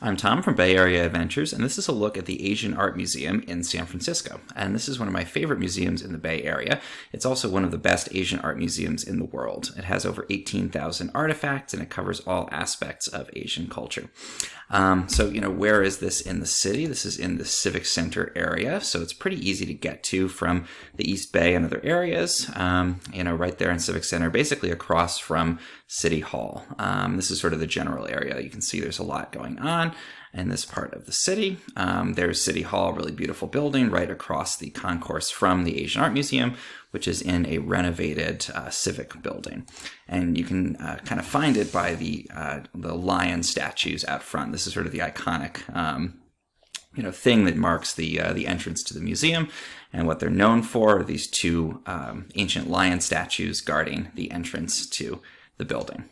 I'm Tom from Bay Area Adventures, and this is a look at the Asian Art Museum in San Francisco. And this is one of my favorite museums in the Bay Area. It's also one of the best Asian art museums in the world. It has over 18,000 artifacts, and it covers all aspects of Asian culture. Where is this in the city? This is in the Civic Center area, so it's pretty easy to get to from the East Bay and other areas. Right there in Civic Center, basically across from City Hall. This is sort of the general area. You can see there's a lot going on in this part of the city. There's City Hall, a really beautiful building right across the concourse from the Asian Art Museum, which is in a renovated Civic building. And you can kind of find it by the lion statues out front. This is sort of the iconic thing that marks the entrance to the museum. And what they're known for are these two ancient lion statues guarding the entrance to the building.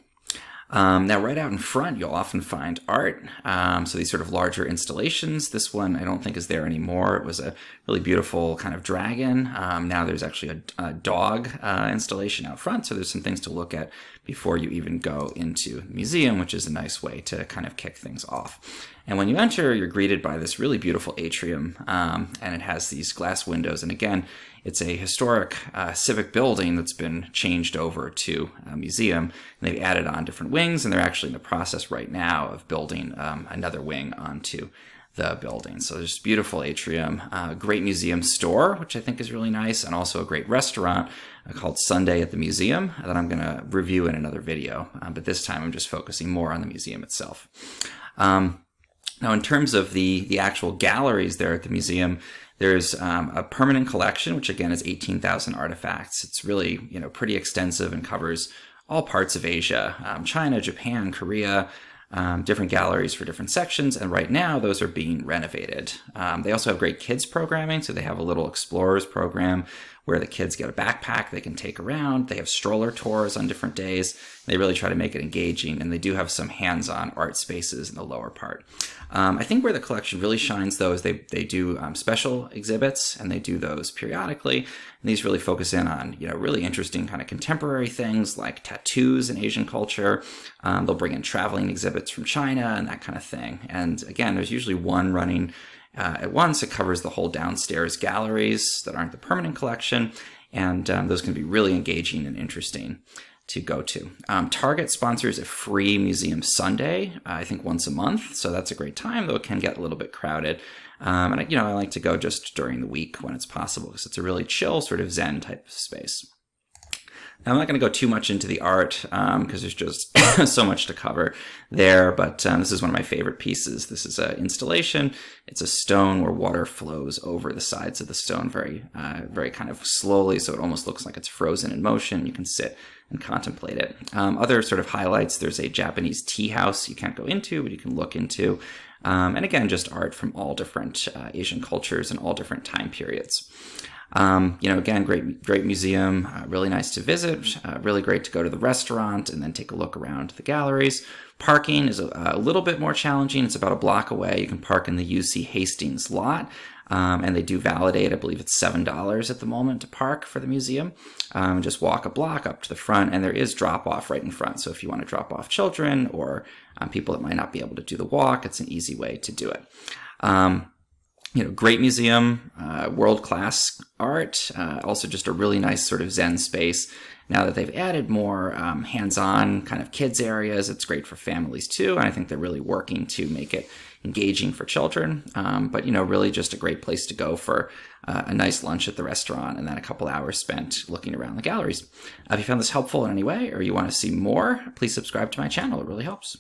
Now, right out in front, you'll often find art. So these sort of larger installations. This one I don't think is there anymore. It was a really beautiful kind of dragon. Now there's actually a dog installation out front. So there's some things to look at before you even go into the museum, which is a nice way to kind of kick things off. And when you enter, you're greeted by this really beautiful atrium, and it has these glass windows. And again, it's a historic civic building that's been changed over to a museum. And they've added on different wings, and they're actually in the process right now of building another wing onto the building. So there's beautiful atrium, a great museum store, which I think is really nice, and also a great restaurant called Sunday at the Museum that I'm going to review in another video. But this time I'm just focusing more on the museum itself. Now, in terms of the actual galleries there at the museum, there's a permanent collection, which again is 18,000 artifacts. It's really, pretty extensive and covers all parts of Asia, China, Japan, Korea, different galleries for different sections. And right now, those are being renovated. They also have great kids programming. So they have a little explorers program where the kids get a backpack they can take around. They have stroller tours on different days. They really try to make it engaging, and they do have some hands-on art spaces in the lower part. I think where the collection really shines, though, is they do special exhibits, and they do those periodically. And these really focus in on, really interesting kind of contemporary things like tattoos in Asian culture. They'll bring in traveling exhibits from China and that kind of thing. And again, there's usually one running at once. It covers the whole downstairs galleries that aren't the permanent collection, and those can be really engaging and interesting to go to. Target sponsors a free museum Sunday, I think once a month, so that's a great time, though it can get a little bit crowded. I like to go just during the week when it's possible, because it's a really chill, sort of Zen type of space. Now, I'm not going to go too much into the art because there's just so much to cover there, but this is one of my favorite pieces. This is an installation. It's a stone where water flows over the sides of the stone very kind of slowly, so it almost looks like it's frozen in motion. You can sit and contemplate it. Other sort of highlights, there's a Japanese tea house you can't go into, but you can look into. And again, just art from all different Asian cultures and all different time periods. Again, great museum, really nice to visit, really great to go to the restaurant and then take a look around the galleries. Parking is a little bit more challenging. It's about a block away. You can park in the UC Hastings lot, and they do validate, I believe it's $7 at the moment to park for the museum. Just walk a block up to the front, and there is drop-off right in front. So if you want to drop off children or people that might not be able to do the walk, it's an easy way to do it. Great museum, world-class art, also just a really nice sort of Zen space. Now that they've added more hands-on kind of kids areas, it's great for families too, and I think they're really working to make it engaging for children. But really just a great place to go for a nice lunch at the restaurant and then a couple hours spent looking around the galleries. If you found this helpful in any way or you want to see more, please subscribe to my channel. It really helps.